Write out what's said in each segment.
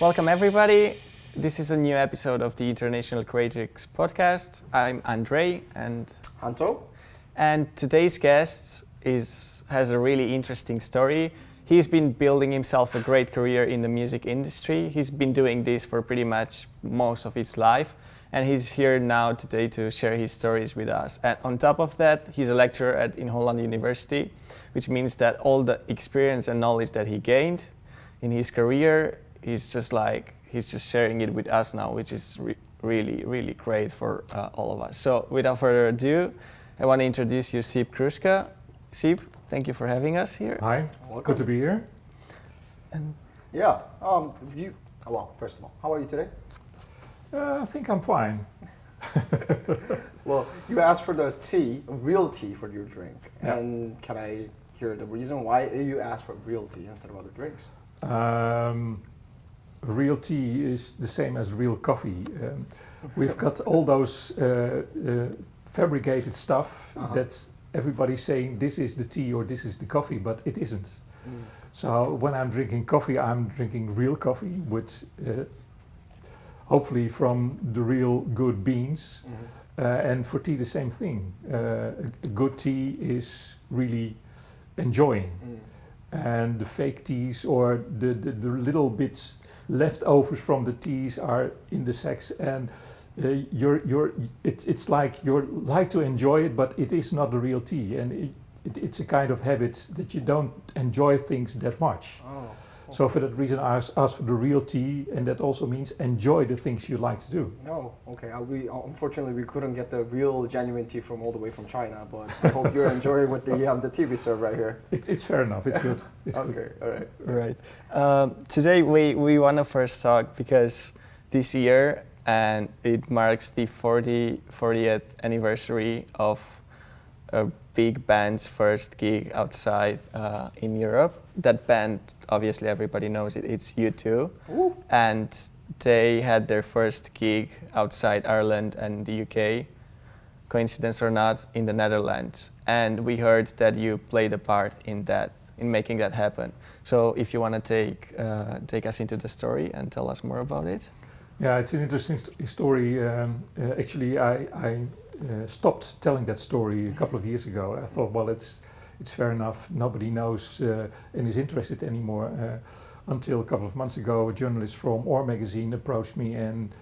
Welcome everybody. This is a new episode of the International Creatrix Podcast. I'm Andre and Hanto. And today's guest has a really interesting story. He's been building himself a great career in the music industry. He's been doing this for pretty much most of his life. And he's here now today to share his stories with us. And on top of that, he's a lecturer at Inholland University, which means that all the experience and knowledge that he gained in his career, he's just sharing it with us now, which is really great for all of us. So without further ado, I want to introduce you Sieb Kroeske. Sieb, thank you for having us here. Hi, Welcome. Good to be here. And First of all, how are you today? I think I'm fine. Well, you asked for the tea, real tea for your drink. Yeah. And can I hear the reason why you asked for real tea instead of other drinks? Real tea is the same as real coffee. We've got all those fabricated stuff that everybody's saying this is the tea or this is the coffee, but it isn't. So when I'm drinking coffee, I'm drinking real coffee with hopefully from the real good beans. And for tea, the same thing. A good tea is really enjoying. And the fake teas or the little bits leftovers from the teas are in the sacks, and it's like you like to enjoy it, but it is not the real tea, and it's a kind of habit that you don't enjoy things that much. So for that reason, I asked for the real tea, and that also means enjoy the things you like to do. Oh, okay. Unfortunately, we couldn't get the real, genuine tea from all the way from China, but I hope you're enjoying with the tea we serve right here. It's fair enough. It's good. It's okay, good. all right. Right. Today we want to first talk because this year, and it marks the 40th anniversary of a big band's first gig outside in Europe. That band, obviously everybody knows it, it's U2. Ooh. And they had their first gig outside Ireland and the UK, coincidence or not, in the Netherlands. And we heard that you played a part in making that happen. So if you want to take us into the story and tell us more about it. Yeah, it's an interesting story. Actually, I stopped telling that story a couple of years ago. I thought, well, it's fair enough. Nobody knows and is interested anymore. Until a couple of months ago, a journalist from Or magazine approached me and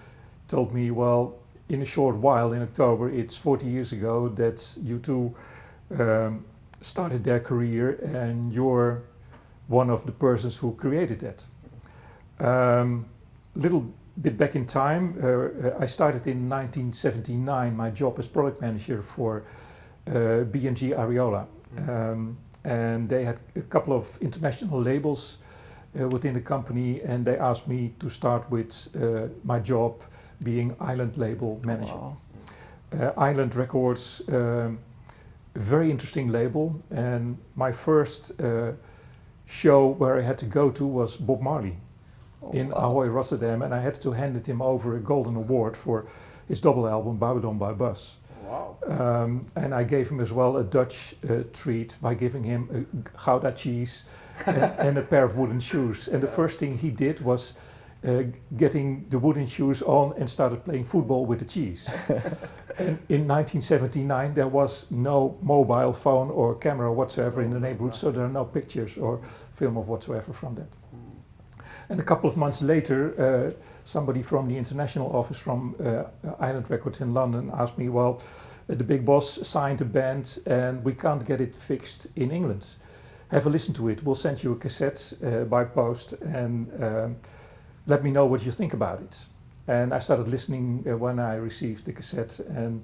told me, well, in a short while, in October, it's 40 years ago that U2 started their career, and you're one of the persons who created that. Little bit back in time, I started in 1979 my job as product manager for ENG Ariola. And they had a couple of international labels within the company, and they asked me to start with my job being Island label manager. Wow. Island Records, very interesting label, and my first show where I had to go to was Bob Marley in Ahoy, Rotterdam, and I had to hand him over a golden award for his double album Babylon by Bus. Wow. And I gave him as well a Dutch treat by giving him a Gouda cheese and a pair of wooden shoes. And the first thing he did was getting the wooden shoes on and started playing football with the cheese. And in 1979 there was no mobile phone or camera whatsoever in the neighborhood, so there are no pictures or film of whatsoever from that. And a couple of months later, somebody from the international office from Island Records in London asked me, well, the big boss signed a band and we can't get it fixed in England. Have a listen to it. We'll send you a cassette by post and let me know what you think about it. And I started listening when I received the cassette, and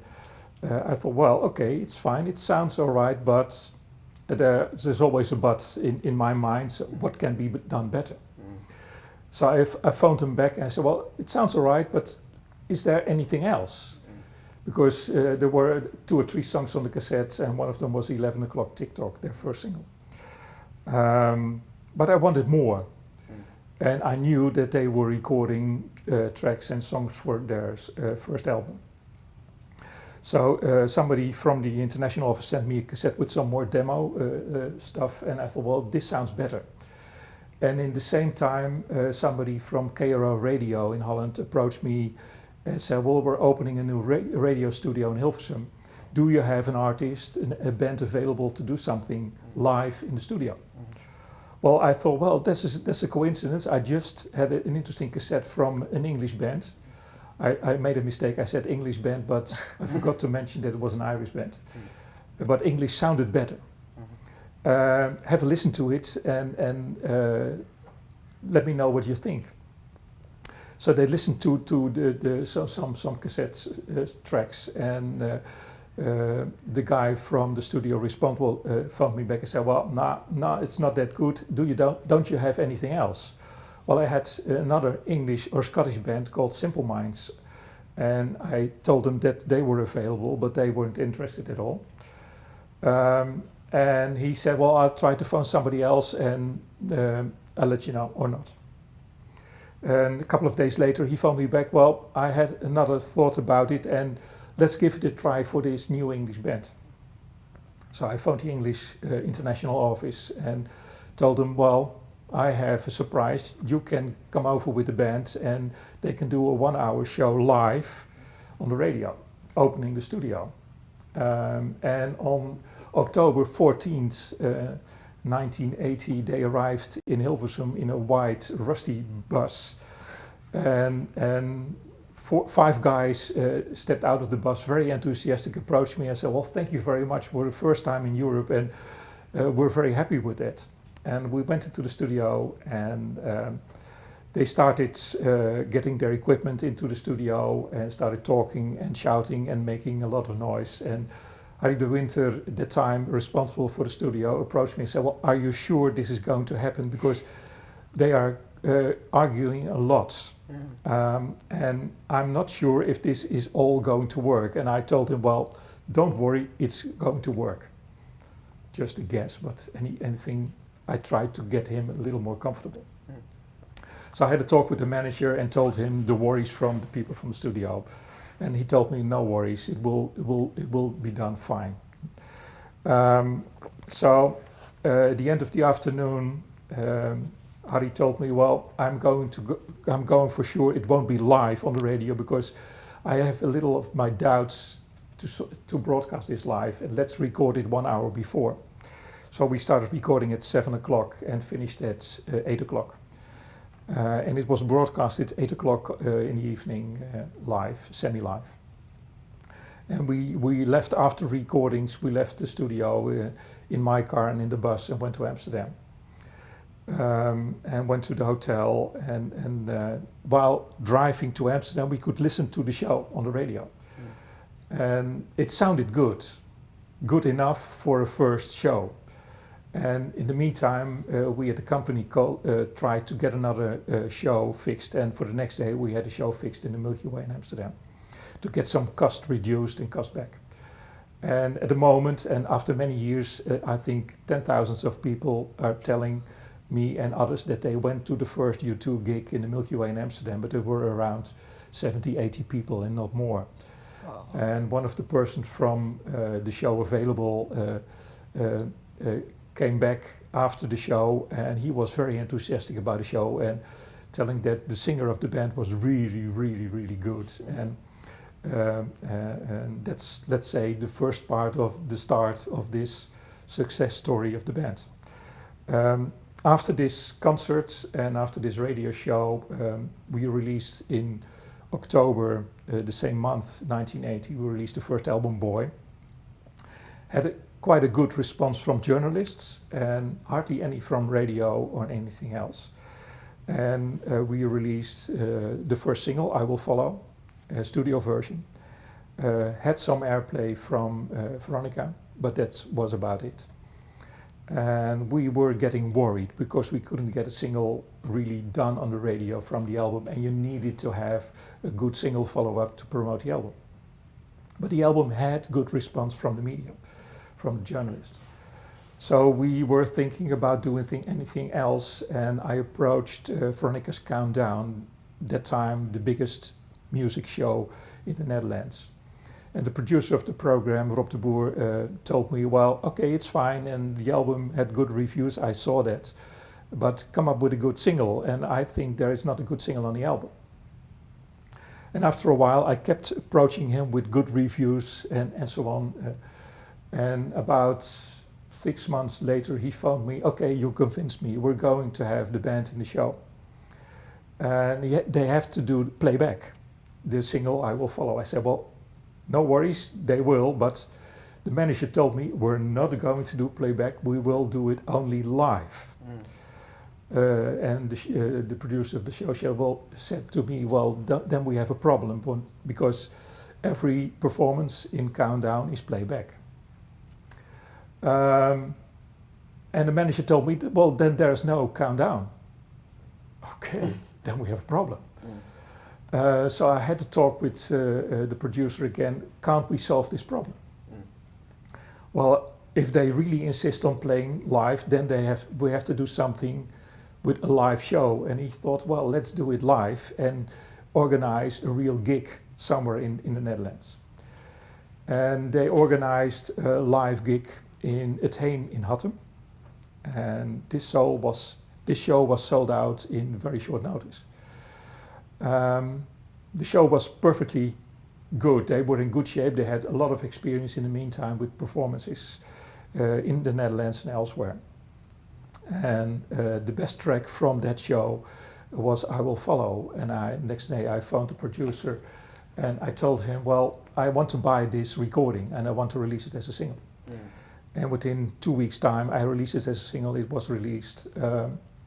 I thought, well, okay, it's fine. It sounds all right, but there's always a but in my mind. So what can be done better? So I phoned him back and I said, well, it sounds all right, but is there anything else? Because there were 2 or 3 songs on the cassettes, and one of them was 11 O'Clock TikTok, their first single. But I wanted more. And I knew that they were recording tracks and songs for their first album. So somebody from the international office sent me a cassette with some more demo stuff, and I thought, well, this sounds better. And in the same time, somebody from KRO Radio in Holland approached me and said, well, we're opening a new radio studio in Hilversum. Do you have an artist, a band available to do something live in the studio? Well, I thought, well, that's a coincidence. I just had an interesting cassette from an English band. I made a mistake. I said English band, but I forgot to mention that it was an Irish band. But English sounded better. Have a listen to it and let me know what you think. So they listened to some cassette tracks, and the guy from the studio phoned me back and said, well, no, it's not that good. Don't you have anything else? Well, I had another English or Scottish band called Simple Minds, and I told them that they were available, but they weren't interested at all. And he said, well, I'll try to phone somebody else and I'll let you know or not. And a couple of days later, he phoned me back, well, I had another thought about it and let's give it a try for this new English band. So I phoned the English international office and told them, well, I have a surprise. You can come over with the band and they can do a 1-hour show live on the radio, opening the studio. And on October 14th, 1980, they arrived in Hilversum in a white, rusty bus. And 5 guys stepped out of the bus, very enthusiastic, approached me and said, well, thank you very much for the first time in Europe, and we're very happy with that. And we went into the studio and they started getting their equipment into the studio and started talking and shouting and making a lot of noise. And Harry de Winter, at that time responsible for the studio, approached me and said, well, are you sure this is going to happen? Because they are arguing a lot. And I'm not sure if this is all going to work. And I told him, well, don't worry, it's going to work. Just a guess, but anything, I tried to get him a little more comfortable. So I had a talk with the manager and told him the worries from the people from the studio. And he told me, no worries, it will be done fine. So at the end of the afternoon, Harry told me, well, I'm going for sure it won't be live on the radio because I have a little of my doubts to broadcast this live, and let's record it 1 hour before. So we started recording at 7 o'clock and finished at 8 o'clock. And it was broadcasted 8 o'clock in the evening, live, semi-live. And we left after recordings, we left the studio in my car and in the bus and went to Amsterdam. And went to the hotel, and while driving to Amsterdam we could listen to the show on the radio. And it sounded good enough for a first show. And in the meantime, we at the company tried to get another show fixed, and for the next day we had a show fixed in the Milky Way in Amsterdam to get some cost reduced and cost back. And at the moment, and after many years, I think 10,000 of people are telling me and others that they went to the first U2 gig in the Milky Way in Amsterdam, but there were around 70, 80 people and not more. Wow. And one of the persons from the show available came back after the show, and he was very enthusiastic about the show and telling that the singer of the band was really, really, really good. And that's, let's say, the first part of the start of this success story of the band. After this concert and after this radio show, we released in October, the same month, 1980, we released the first album, Boy. Had quite a good response from journalists and hardly any from radio or anything else. And we released the first single, I Will Follow, a studio version. Had some airplay from Veronica, but that was about it. And we were getting worried because we couldn't get a single really done on the radio from the album, and you needed to have a good single follow-up to promote the album. But the album had good response from the media, from the journalists. So we were thinking about doing anything else, and I approached Veronica's Countdown, that time the biggest music show in the Netherlands. And the producer of the program, Rob de Boer, told me, well, okay, it's fine, and the album had good reviews, I saw that. but come up with a good single. And I think there is not a good single on the album. And after a while, I kept approaching him with good reviews and so on. And about 6 months later, he phoned me, okay, you convinced me, we're going to have the band in the show. And they have to do playback. The single I Will Follow. I said, well, no worries, they will, but the manager told me we're not going to do playback, we will do it only live. And the producer of the show said to me, well, then we have a problem, because every performance in Countdown is playback. And the manager told me, well, then there's no Countdown. Okay, then we have a problem. So I had to talk with the producer again, can't we solve this problem? Well, if they really insist on playing live, then we have to do something with a live show. And he thought, well, let's do it live and organize a real gig somewhere in the Netherlands. And they organized a live gig in Het Heen in Hattem. And this show was sold out in very short notice. The show was perfectly good. They were in good shape. They had a lot of experience in the meantime with performances in the Netherlands and elsewhere. And the best track from that show was I Will Follow. And next day I phoned the producer and I told him, well, I want to buy this recording and I want to release it as a single. And within 2 weeks' time, I released it as a single. It was released.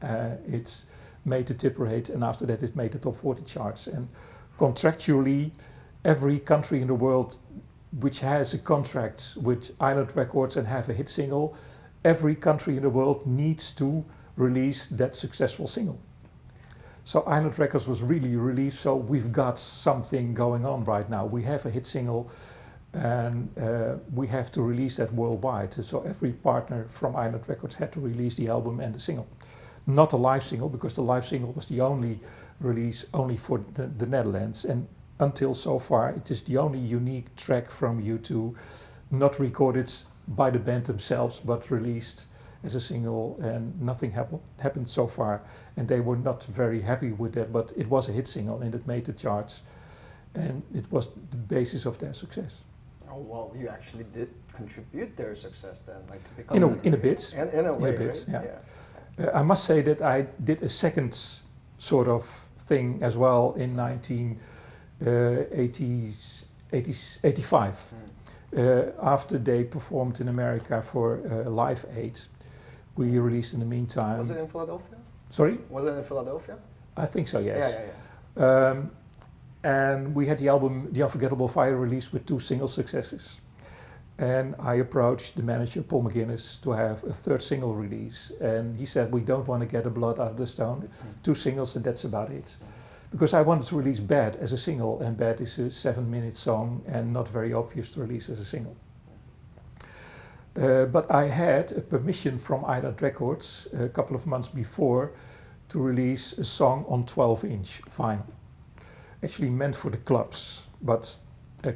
It made the tip rate, and after that, it made the top 40 charts. And contractually, every country in the world which has a contract with Island Records and have a hit single, every country in the world needs to release that successful single. So Island Records was really relieved. So we've got something going on right now. We have a hit single. And we have to release that worldwide. So every partner from Island Records had to release the album and the single. Not a live single, because the live single was the only release only for the Netherlands. And until so far, it is the only unique track from U2, not recorded by the band themselves, but released as a single, and nothing happened so far. And they were not very happy with that, but it was a hit single and it made the charts. And it was the basis of their success. Oh, well, you actually did contribute their success then, like to become in a bit. In a way, right? Yeah. I must say that I did a second sort of thing as well in 1985. After they performed in America for Live Aid, we released in the meantime. Was it in Philadelphia? Sorry? Was it in Philadelphia? I think so, yes. Yeah. And we had the album The Unforgettable Fire released with 2 single successes. And I approached the manager, Paul McGuinness, to have a 3rd single release. And he said, we don't want to get the blood out of the stone. 2 singles and that's about it. Because I wanted to release Bad as a single, and Bad is a 7-minute song and not very obvious to release as a single. But I had a permission from Island Records a couple of months before to release a song on 12-inch vinyl. Actually meant for the clubs, but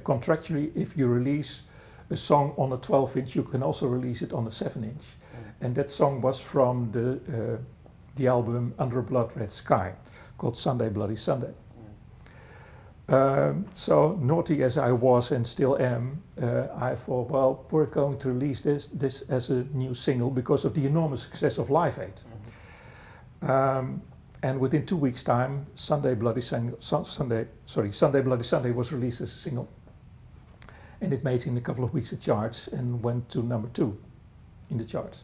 contractually, if you release a song on a 12-inch, you can also release it on a 7-inch. And that song was from the album Under a Blood Red Sky, called Sunday Bloody Sunday. So naughty as I was and still am, I thought, well, we're going to release this as a new single because of the enormous success of Live Aid. And within 2 weeks' time, Sunday Bloody Sunday was released as a single. And it made in a couple of weeks the charts and went to number 2 in the charts.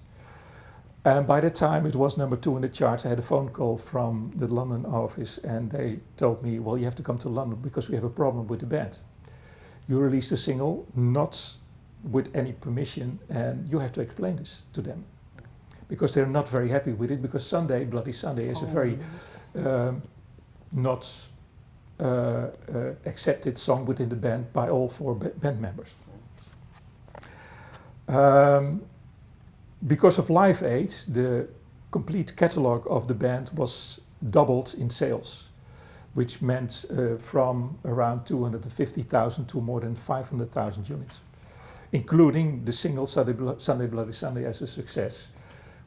And by the time it was number 2 in the charts, I had a phone call from the London office and they told me, well, you have to come to London because we have a problem with the band. You released a single, not with any permission, and you have to explain this to them. Because they're not very happy with it, because Sunday, Bloody Sunday is a very not accepted song within the band by all 4 band members. Because of Live Aid, the complete catalogue of the band was doubled in sales, which meant from around 250,000 to more than 500,000 units, including the single Sunday Bloody Sunday as a success,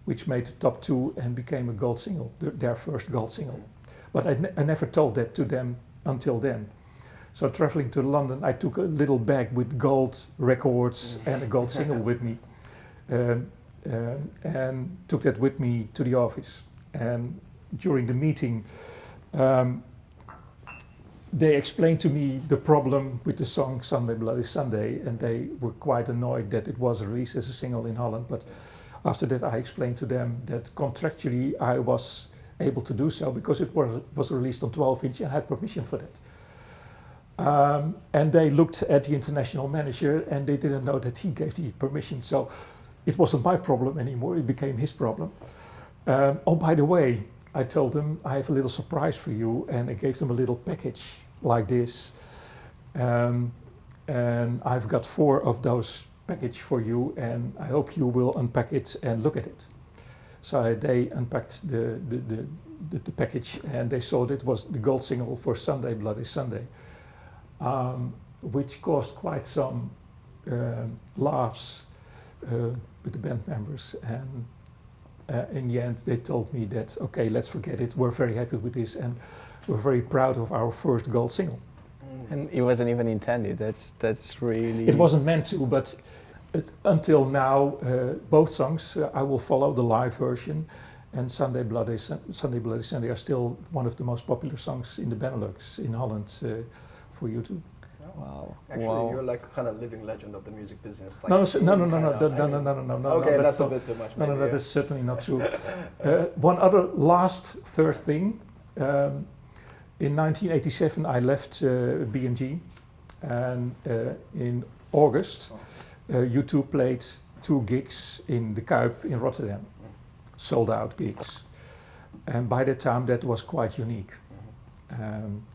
which made the top 2 and became a gold single, their first gold single. But I never told that to them until then. So traveling to London, I took a little bag with gold records and a gold single with me, and took that with me to the office. And during the meeting, they explained to me the problem with the song Sunday Bloody Sunday, and they were quite annoyed that it was released as a single in Holland. But after that, I explained to them that contractually I was able to do so because it was released on 12-inch and had permission for that. And they looked at the international manager and they didn't know that he gave the permission. So it wasn't my problem anymore, it became his problem. Oh, by the way, I told them I have a little surprise for you, and I gave them a little package like this. And I've got 4 of those packages for you, and I hope you will unpack it and look at it. So they unpacked the package, and they saw that it was the gold single for Sunday Bloody Sunday, which caused quite some laughs with the band members. And in the end, they told me that, okay, let's forget it. We're very happy with this, and we're very proud of our first gold single. And it wasn't even intended. That's really. It wasn't meant to, but until now, both songs I will follow the live version, and Sunday Bloody Sunday are still one of the most popular songs in the Benelux in Holland for YouTube. Wow. Actually, you're like kind of living legend of the music business. Like No. Okay, that's not, a bit too much. No, maybe, that is certainly not true. One other third thing. In 1987, I left BMG, and in August, U2 played 2 gigs in the Kuip in Rotterdam, sold out gigs. And by that time, that was quite unique.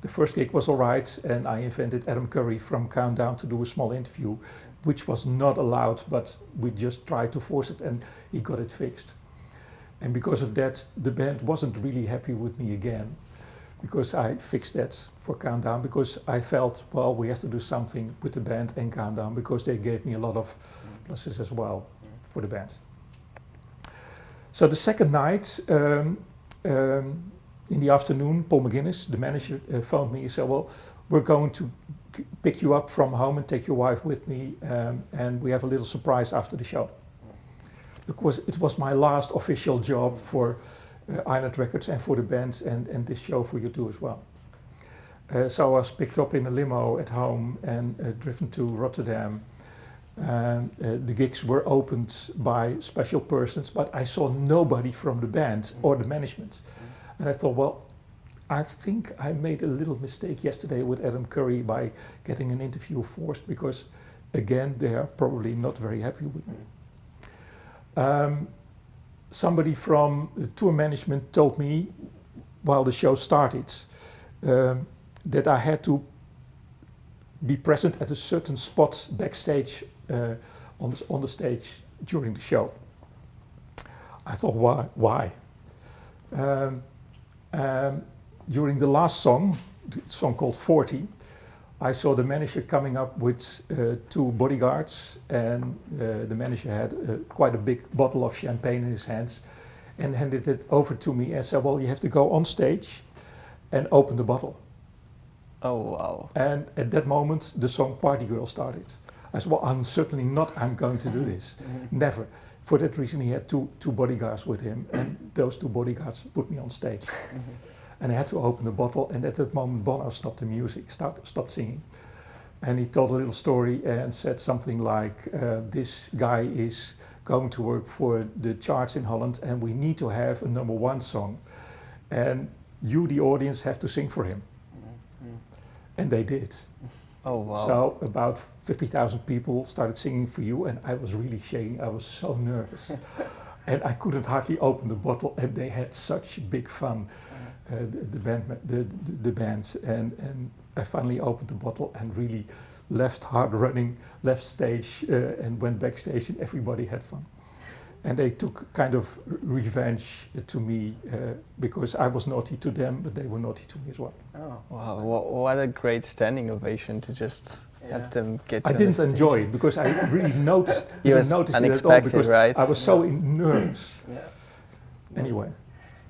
The first gig was all right, and I invited Adam Curry from Countdown to do a small interview, which was not allowed, but we just tried to force it, and he got it fixed. And because of that, the band wasn't really happy with me again, because I fixed that for Countdown, because I felt, well, we have to do something with the band and Countdown, because they gave me a lot of pluses as well for the band. So the second night, in the afternoon, Paul McGuinness, the manager, phoned me and said, well, we're going to pick you up from home and take your wife with me, and we have a little surprise after the show. Because it was my last official job for Island Records and for the band, and this show for you too as well. So I was picked up in a limo at home and driven to Rotterdam. The gigs were opened by special persons, but I saw nobody from the band or the management. And I thought, well, I think I made a little mistake yesterday with Adam Curry by getting an interview forced, because again, they are probably not very happy with me. Somebody from the tour management told me while the show started that I had to be present at a certain spot backstage on the stage during the show. I thought, why? During the last song, the song called 40, I saw the manager coming up with 2 bodyguards, and the manager had quite a big bottle of champagne in his hands and handed it over to me and said, well, you have to go on stage and open the bottle. Oh, wow. And at that moment, the song Party Girl started. I said, well, I'm certainly not going to do this. Never. For that reason, he had two bodyguards with him, and those 2 bodyguards put me on stage. And I had to open the bottle, and at that moment Bono stopped the music, stopped singing. And he told a little story and said something like, this guy is going to work for the charts in Holland, and we need to have a #1 song. And you, the audience, have to sing for him. And they did. Oh, wow. So about 50,000 people started singing for you, and I was really shaking. I was so nervous. And I couldn't hardly open the bottle, and they had such big fun. The bands, and I finally opened the bottle and really left hard running, left stage and went backstage, and everybody had fun. And they took kind of revenge to me because I was naughty to them, but they were naughty to me as well. Oh, Wow, what a great standing ovation to just have them get I you on didn't the enjoy stage. it because I really noticed It was it at all unexpected, because right? I was so nervous. Yeah. Anyway,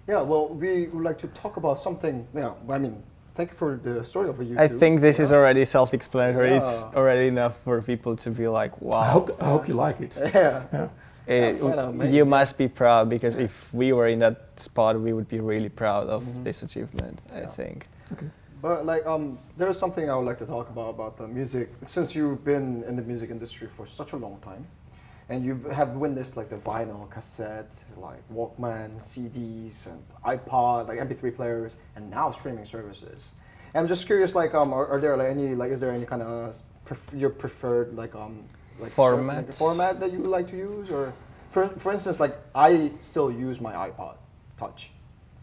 Yeah, well, we would like to talk about something. Yeah, I mean, thank you for the story of YouTube. I think this is already self-explanatory. It's Yeah. already enough for people to be like, wow. I hope you like it. Yeah. You amazing. must be proud, because if we were in that spot, we would be really proud of this achievement, I think. But like, there is something I would like to talk about the music. Since you've been in the music industry for such a long time, and you have witnessed like the vinyl, cassette, like Walkman, CDs, and iPod, like MP3 players, and now streaming services. And I'm just curious, like, are there like any, like, is there any kind of your preferred like format that you would like to use, or for instance, like I still use my iPod Touch,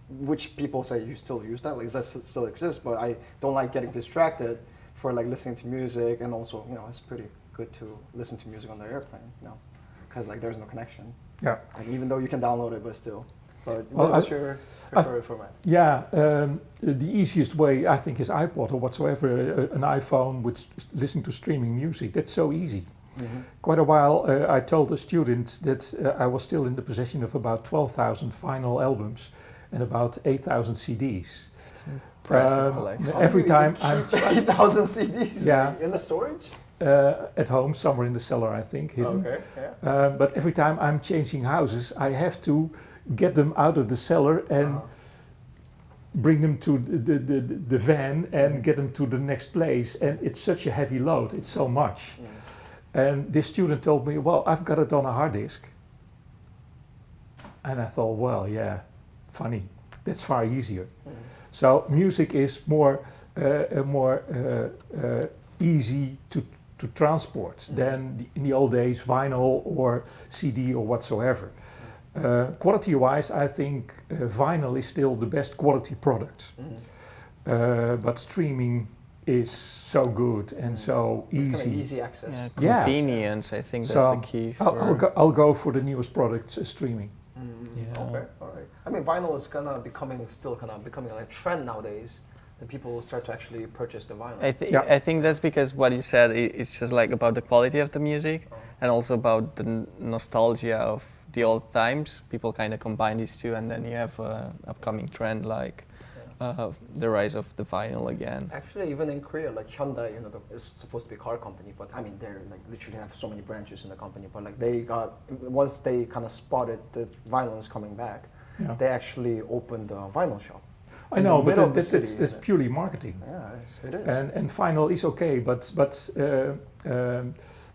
which people say you still use that, like that still exists, but I don't like getting distracted for like listening to music, and also it's pretty good to listen to music on the airplane, because like there's no connection. Yeah. And even though you can download it, but still. But Well, what's your preferred format? Yeah, the easiest way I think is iPod or whatsoever, an iPhone with listening to streaming music. That's so easy. Quite a while I told the students that I was still in the possession of about 12,000 vinyl albums and about 8,000 CDs. It's an impressive collection. Every time I'm 8,000 CDs Yeah. in the storage? at home, somewhere in the cellar I think, hidden. Okay, yeah. But every time I'm changing houses, I have to get them out of the cellar and bring them to the van and get them to the next place. And it's such a heavy load, it's so much. And this student told me, well, I've got it on a hard disk. And I thought, well, yeah, funny, that's far easier. So music is more easy to transport than in the old days vinyl or CD or whatsoever. Quality-wise, I think vinyl is still the best quality product. But streaming is so good and so Kind of easy. easy access. Yeah. Convenience, I think So that's the key. I'll go for the newest product, streaming. Yeah. Okay, all right. I mean, vinyl is still becoming like a trend nowadays. That people will start to actually purchase the vinyl. I think that's because what you said, it's just like about the quality of the music and also about the nostalgia of the old times. People kind of combine these two, and then you have an upcoming trend like the rise of the vinyl again. Actually, even in Korea, like Hyundai, is supposed to be a car company, but I mean, they're like literally have so many branches in the company. But like once they kind of spotted the vinyl is coming back, they actually opened a vinyl shop. I know, but it's purely marketing. Yeah, it is. And vinyl is okay, but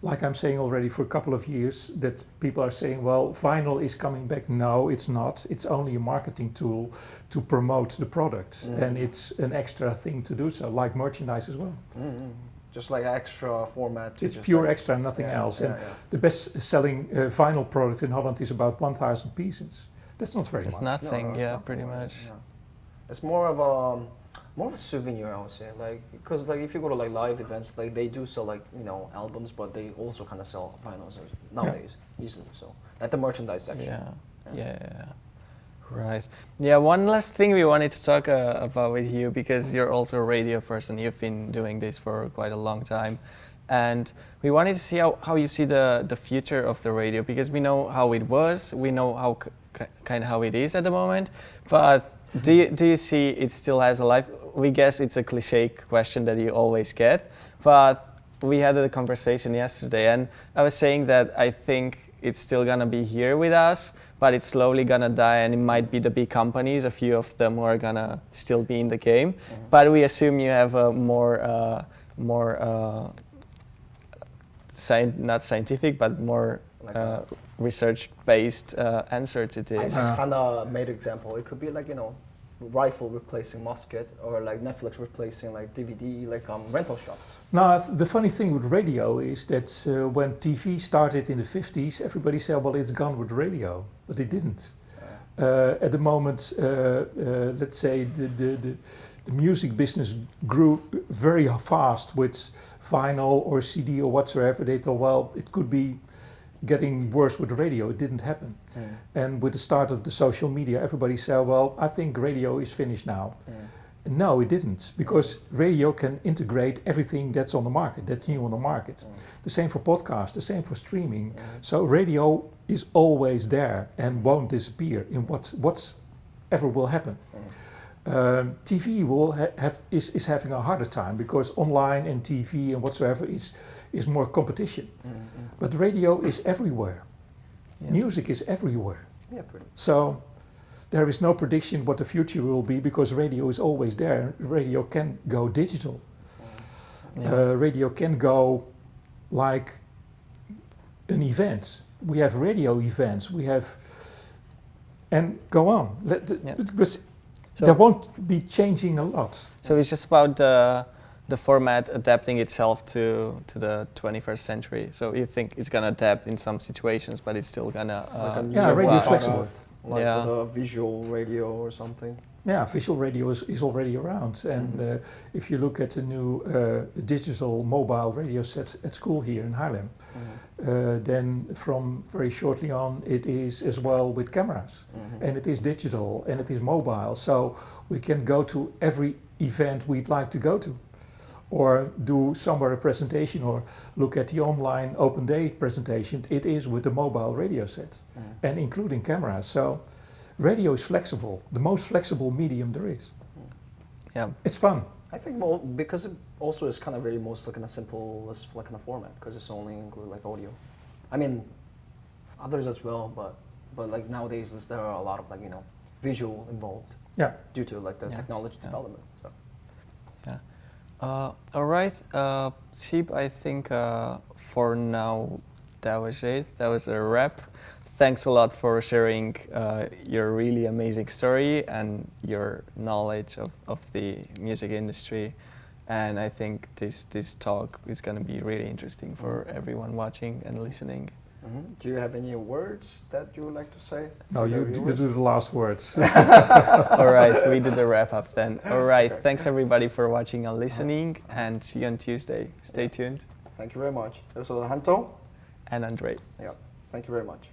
like I'm saying already for a couple of years, that people are saying, well, vinyl is coming back. No, it's not. It's only a marketing tool to promote the product, and it's an extra thing to do so, like merchandise as well. Just like extra format. It's pure extra, nothing else. And the best-selling vinyl product in Holland is about 1,000 pieces. That's not very much. It's nothing, No, it's pretty not much. Yeah. It's more of a souvenir, I would say. Like, because like if you go to like live events, like they do sell like albums, but they also kind of sell vinyls nowadays easily. So at the merchandise section. Yeah. Right. Yeah. One last thing we wanted to talk about with you, because you're also a radio person. You've been doing this for quite a long time, and we wanted to see how you see the future of the radio, because we know how it was, we know how kind of how it is at the moment, but do you see it still has a life? We guess it's a cliche question that you always get, but we had a conversation yesterday, and I was saying that I think it's still gonna be here with us, but it's slowly gonna die, and it might be the big companies, a few of them, who are gonna still be in the game. But we assume you have a more not scientific, but more research-based answer to this. I kind of made an example. It could be like rifle replacing musket, or like Netflix replacing like DVD, like rental shop. Now, the funny thing with radio is that when TV started in the 50s, everybody said, well, it's gone with radio, but it didn't. At the moment, let's say the music business grew very fast with vinyl or CD or whatsoever. They thought, well, it could be getting worse with radio. It didn't happen. And with the start of the social media, everybody said, well, I think radio is finished now. No, it didn't, because radio can integrate everything that's on the market, that's new on the market. The same for podcasts, the same for streaming. So radio is always there and won't disappear in whatever will happen. TV will is having a harder time because online and TV and whatsoever is more competition. But radio is everywhere. Music is everywhere. Yeah, pretty. So there is no prediction what the future will be because radio is always there. Radio can go digital. Radio can go like an event. We have radio events. We have, and go on. Because there won't be changing a lot. So it's just about the format adapting itself to the 21st century. So you think it's gonna adapt in some situations, but it's still gonna radio is flexible. Like with a visual radio or something. Yeah, visual radio is already around. And if you look at the new digital mobile radio set at school here in Haarlem, then from very shortly on it is as well with cameras. And it is digital and it is mobile. So we can go to every event we'd like to go to. Or do somewhere a presentation or look at the online open day presentation. It is with the mobile radio set and including cameras. So radio is flexible, the most flexible medium there is. Yeah, it's fun. I think because it also is kind of very most like in a simple like in a format because it's only include like audio. I mean, others as well, but like nowadays there are a lot of like visual involved. Yeah. Due to like the technology development. So. Yeah. All right, Sieb, I think for now that was it. That was a wrap. Thanks a lot for sharing your really amazing story and your knowledge of the music industry. And I think this talk is going to be really interesting for everyone watching and listening. Do you have any words that you would like to say? No, you do the last words. All right, we do the wrap up then. All right, thanks everybody for watching and listening, and see you on Tuesday. Stay tuned. Thank you very much. This was Hanto and Andre. Yeah, thank you very much.